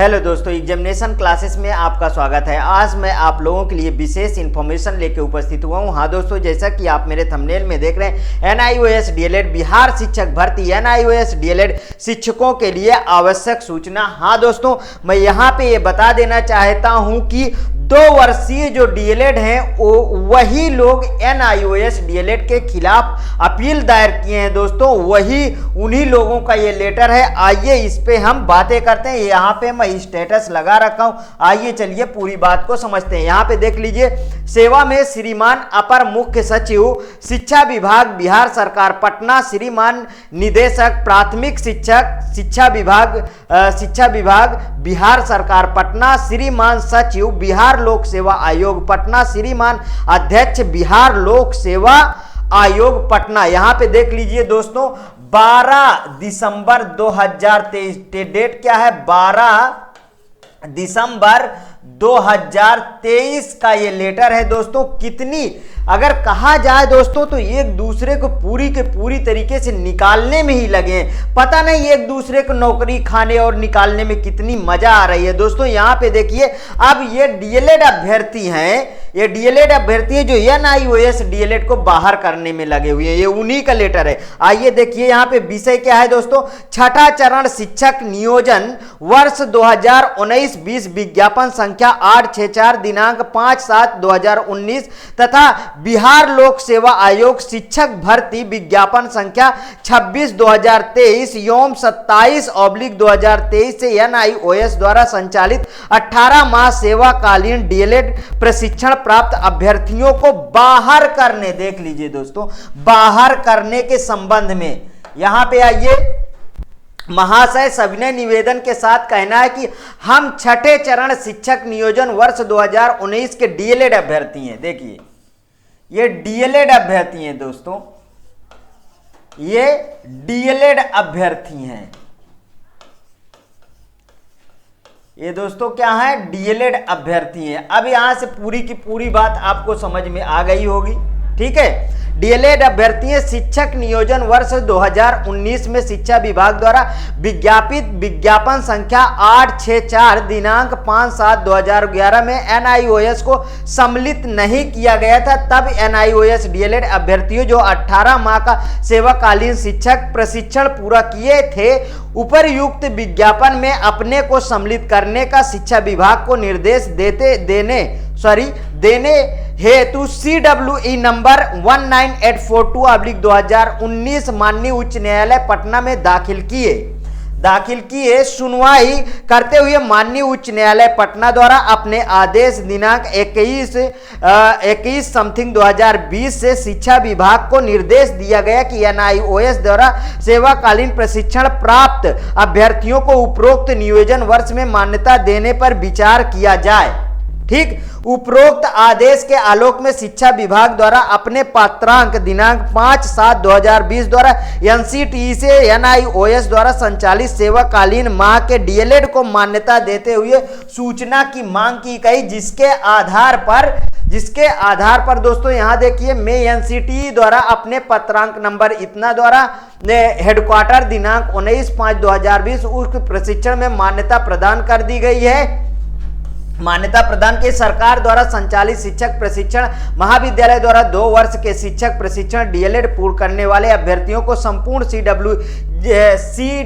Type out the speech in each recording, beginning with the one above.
Hello दोस्तों, examination classes में आपका स्वागत है। आज मैं आप लोगों के लिए विशेष इन्फॉर्मेशन लेकर उपस्थित हुआ हूं। हाँ दोस्तों, जैसा कि आप मेरे थंबनेल में देख रहे हैं, NIOS DLED बिहार शिक्षक भर्ती NIOS DLED शिक्षकों के लिए आवश्यक सूचना। हाँ दोस्तों, मैं यहाँ पे ये बता देना चाहता हूँ कि 2 वर्षीय जो DLED हैं वही लोग NIOS DLED के खिलाफ अपील दायर किए हैं दोस्तों, वही उन्हीं लोगों का ये लेटर है। आइए इस पे हम बातें करते हैं। यहाँ पे मैं स्टेटस लगा रखा हूँ, आइए चलिए पूरी बात को समझते हैं। यहाँ पे देख लीजिए, सेवा में श्रीमान अपर मुख्य सचिव शिक्षा विभाग बिहार सरकार पटना, श्रीमान निदेशक प्राथमिक शिक्षा विभाग बिहार सरकार पटना, श्रीमान सचिव बिहार लोक सेवा आयोग पटना, श्रीमान अध्यक्ष बिहार लोक सेवा आयोग पटना। यहां पे देख लीजिए दोस्तों, 12 दिसंबर 2023 डेट क्या है, 12 दिसंबर 2023 का ये लेटर है दोस्तों। कितनी अगर कहा जाए दोस्तों तो एक दूसरे को पूरी के पूरी तरीके से निकालने में ही लगे हैं। पता नहीं एक दूसरे को नौकरी खाने और निकालने में कितनी मजा आ रही है दोस्तों। यहाँ पे देखिए, अब ये DLED अभ्यर्थी हैं, ये DLED अभ्यर्थी हैं जो NIOS DLED को बाहर करने में लगे हुए हैं। ये उन्हीं का लेटर है। आइए देखिए यहाँ पे विषय क्या है दोस्तों, छठा चरण शिक्षक नियोजन वर्ष 2019-20 विज्ञापन संख्या 864 दिनांक 5/7/2019 तथा बिहार लोक सेवा आयोग शिक्षक भर्ती विज्ञापन संख्या 26/2023 एवं 27/2023 से NIOS द्वारा संचालित 18 माह सेवाकालीन DLED प्रशिक्षण प्राप्त अभ्यर्थियों को बाहर करने, देख लीजिए दोस्तों, बाहर करने के संबंध में यहां पे आइए, महाशय सविनय निवेदन के साथ कहना है कि हम छठे चरण शिक्षक नियोजन वर्ष 2019 के DLED अभ्यर्थी हैं। देखिए, ये DLED अभ्यर्थी हैं दोस्तों, ये DLED अभ्यर्थी हैं। ये दोस्तों क्या है, DLED अभ्यर्थी हैं। अब यहां से पूरी की पूरी बात आपको समझ में आ गई होगी, ठीक है। DLED अभ्यर्थी शिक्षक नियोजन वर्ष 2019 में शिक्षा विभाग द्वारा विज्ञापित विज्ञापन संख्या 864 दिनांक 5/7/2011 में NIOS को सम्मिलित नहीं किया गया था। तब NIOS DLED अभ्यर्थियों जो 18 माह का सेवाकालीन शिक्षक प्रशिक्षण पूरा किए थे, उपरयुक्त विज्ञापन में अपने को सम्मिलित करने का शिक्षा विभाग को निर्देश देने हेतु CWE नंबर 19842/2019 माननीय उच्च न्यायालय पटना में दाखिल किए। सुनवाई करते हुए माननीय उच्च न्यायालय पटना द्वारा अपने आदेश दिनांक 21/2020 से शिक्षा विभाग को निर्देश दिया गया कि NIOS द्वारा सेवाकालीन प्रशिक्षण प्राप्त अभ्यर्थियों को उपरोक्त नियोजन वर्ष में मान्यता देने पर विचार किया जाए। ठीक, उपरोक्त आदेश के आलोक में शिक्षा विभाग द्वारा अपने पात्रांक दिनांक 5/7/2020 द्वारा NCTE से NIOS द्वारा संचालित सेवाकालीन माह के DLED को मान्यता देते हुए सूचना की मांग की गई, जिसके आधार पर दोस्तों यहाँ देखिए, मैं NCTE द्वारा अपने पत्रांक नंबर इतना द्वारा हेडक्वार्टर दिनांक 19/5/2020 उक्त प्रशिक्षण में मान्यता प्रदान कर दी गई है। मान्यता प्रदान की सरकार द्वारा संचालित शिक्षक प्रशिक्षण महाविद्यालय द्वारा 2 वर्ष के शिक्षक प्रशिक्षण DLED पूर्ण करने वाले अभ्यर्थियों को संपूर्ण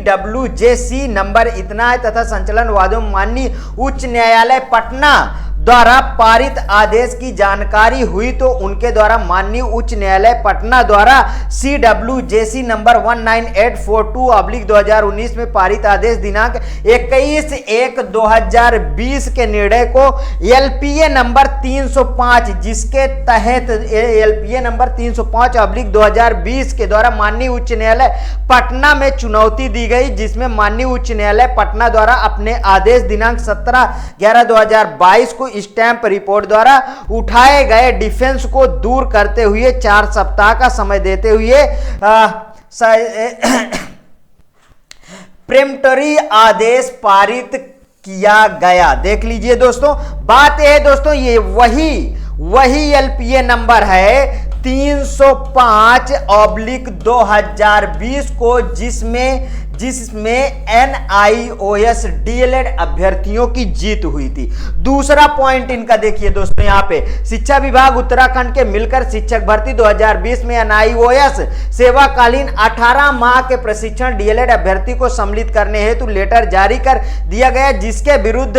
CWJC नंबर इतना है तथा संचालन वादों माननीय उच्च न्यायालय पटना द्वारा पारित आदेश की जानकारी हुई तो उनके द्वारा माननीय उच्च न्यायालय पटना द्वारा CWJC नंबर 19842/2019 में पारित आदेश दिनांक 21/1/2020 के निर्णय को LPA नंबर 305, जिसके तहत LPA नंबर 305/2020 के द्वारा माननीय उच्च न्यायालय पटना में चुनौती दी गई, जिसमें माननीय उच्च न्यायालय पटना द्वारा अपने आदेश दिनांक 17/11/2022 को स्टैंप रिपोर्ट द्वारा उठाए गए डिफेंस को दूर करते हुए 4 सप्ताह का समय देते हुए प्रेम्पटरी आदेश पारित किया गया। देख लीजिए दोस्तों, बात यह है दोस्तों, ये वही LPA नंबर है 305/2020 को, जिसमें जिसमें NIOS DLED अभ्यर्थियों की जीत हुई थी। दूसरा पॉइंट इनका देखिए दोस्तों, यहाँ पे शिक्षा विभाग उत्तराखंड के मिलकर शिक्षक भर्ती 2020 में NIOS सेवाकालीन 18 माह के प्रशिक्षण DLED अभ्यर्थी को सम्मिलित करने हेतु लेटर जारी कर दिया गया, जिसके विरुद्ध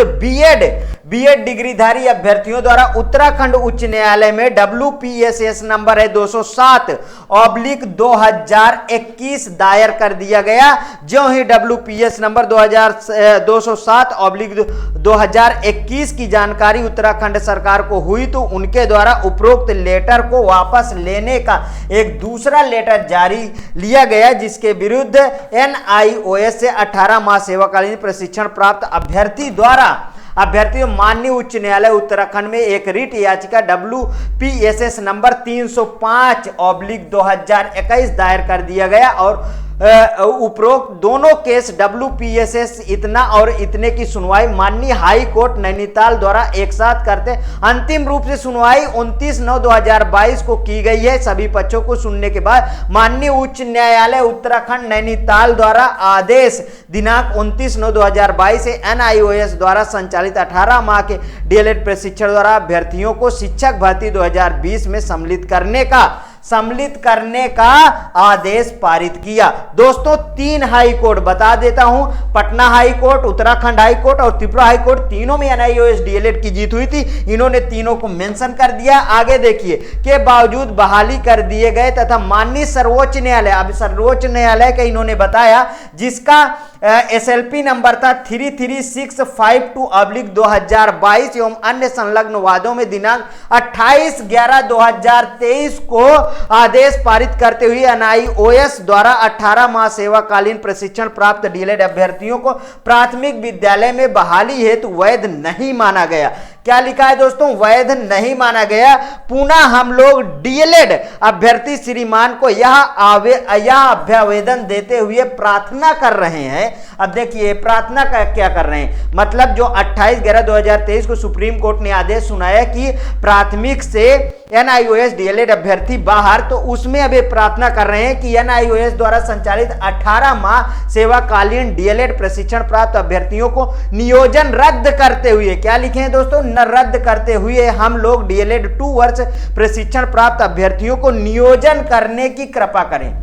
बीएड डिग्रीधारी अभ्यर्थियों द्वारा उत्तराखंड उच्च न्यायालय में WPSS नंबर है 207/2021 दायर कर दिया गया। जो ही WPS नंबर 207/2021 की जानकारी उत्तराखंड सरकार को हुई तो उनके द्वारा उपरोक्त लेटर को वापस लेने का एक दूसरा लेटर जारी लिया गया, जिसके विरुद्ध NIOS से 18 माह सेवाकालीन प्रशिक्षण प्राप्त अभ्यर्थी माननीय उच्च न्यायालय उत्तराखंड में एक रिट याचिका WPSS नंबर 305/2021 दायर कर दिया गया और उपरोक्त दोनों केस WPSS इतना और इतने की सुनवाई माननीय हाई कोर्ट नैनीताल द्वारा एक साथ करते अंतिम रूप से सुनवाई 29/9/2022 को की गई है। सभी पक्षों को सुनने के बाद माननीय उच्च न्यायालय उत्तराखंड नैनीताल द्वारा आदेश दिनांक 29/9/2022 से NIOS द्वारा संचालित 18 माह के DLED प्रशिक्षण द्वारा अभ्यर्थियों को शिक्षक भर्ती 2020 में सम्मिलित करने का आदेश पारित किया। दोस्तों 3 हाई कोर्ट बता देता हूं, Patna high court, Uttarakhand high court और त्रिपुरा हाई कोर्ट, तीनों में NIOS DLED की जीत हुई थी। इन्होंने तीनों को मेंशन कर दिया। आगे देखिए के बावजूद बहाली कर दिए गए तथा माननीय सर्वोच्च न्यायालय, अब सर्वोच्च न्यायालय का इन्होंने बताया, जिसका SLP नंबर था 33652/2022 एवं अन्य संलग्न वादों में दिनांक 28/11/2023 को आदेश पारित करते हुए NIOS द्वारा 18 माह सेवाकालीन प्रशिक्षण प्राप्त DLED अभ्यर्थियों को प्राथमिक विद्यालय में बहाली हेतु वैध नहीं माना गया। क्या लिखा है दोस्तों? वैध नहीं माना गया। पुनः हम लोग DLED अभ्यर्थी श्रीमान को यह अभ्यावेदन देते हुए प्रार्थना कर रहे हैं। अब देखिए प्रार्थना का क्या कर रहे हैं, मतलब जो 28/11/2023 को सुप्रीम कोर्ट ने आदेश सुनाया कि प्राथमिक से NIOS DLED अभ्यर्थी बाहर, तो उसमें अभी प्रार्थना कर रहे हैं कि NIOS द्वारा संचालित 18 माह सेवाकालीन DLED प्रशिक्षण प्राप्त अभ्यर्थियों को नियोजन रद्द करते हुए, क्या लिखे हैं दोस्तों, रद्द करते हुए हम लोग DLED 2 वर्ष प्रशिक्षण प्राप्त अभ्यर्थियों को नियोजन करने की कृपा करें।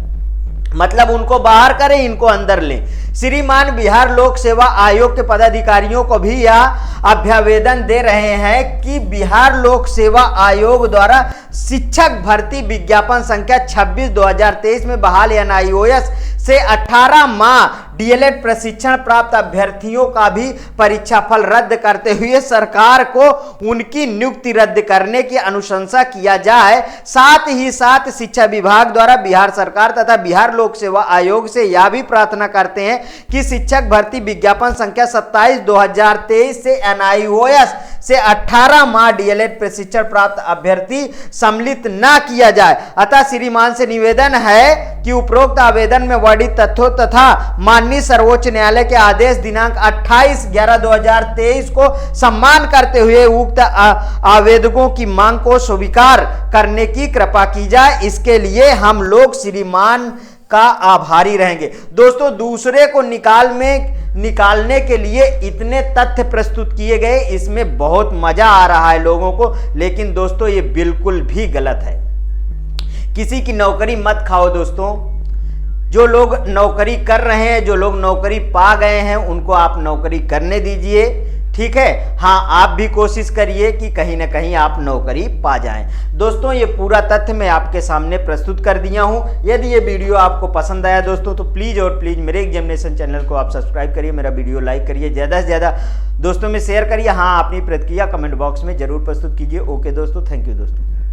मतलब उनको बाहर करें, इनको अंदर लें। श्रीमान बिहार लोक सेवा आयोग के पदाधिकारियों को भी यह अभ्यावेदन दे रहे हैं कि बिहार लोक सेवा आयोग द्वारा शिक्षक भर्ती विज्ञापन संख्या 26/2023 में बहाल NIOS से 18 माह DLED प्रशिक्षण प्राप्त अभ्यर्थियों का भी परीक्षा फल रद्द करते हुए सरकार को उनकी नियुक्ति रद्द करने की अनुशंसा किया जाए। साथ ही साथ शिक्षा विभाग द्वारा बिहार सरकार तथा बिहार लोक सेवा आयोग से यह भी प्रार्थना करते हैं कि शिक्षक भर्ती विज्ञापन संख्या 27/2023 से NIOS से 18 माह DLED प्रशिक्षण प्राप्त अभ्यर्थी सम्मिलित न किया जाए। अतः श्रीमान से निवेदन है कि उपरोक्त आवेदन में वर्णित तथ्यों तथा माननीय सर्वोच्च न्यायालय के आदेश दिनांक 28/11/2023 को सम्मान करते हुए उक्त आवेदकों की मांग को स्वीकार करने की कृपा की जाए। इसके लिए हम लोग श्रीमान का आभारी रहेंगे। दोस्तों दूसरे को निकालने के लिए इतने तथ्य प्रस्तुत किए गए, इसमें बहुत मजा आ रहा है लोगों को, लेकिन दोस्तों ये बिल्कुल भी गलत है। किसी की नौकरी मत खाओ दोस्तों। जो लोग नौकरी कर रहे हैं, जो लोग नौकरी पा गए हैं, उनको आप नौकरी करने दीजिए, ठीक है। हाँ, आप भी कोशिश करिए कि कहीं ना कहीं आप नौकरी पा जाएं। दोस्तों ये पूरा तथ्य मैं आपके सामने प्रस्तुत कर दिया हूं। यदि ये वीडियो आपको पसंद आया दोस्तों तो प्लीज़ और प्लीज़ मेरे एग्जामिनेशन चैनल को आप सब्सक्राइब करिए, मेरा वीडियो लाइक करिए, ज़्यादा से ज़्यादा दोस्तों में शेयर करिए। हाँ, अपनी प्रतिक्रिया कमेंट बॉक्स में जरूर प्रस्तुत कीजिए। ओके दोस्तों, थैंक यू दोस्तों।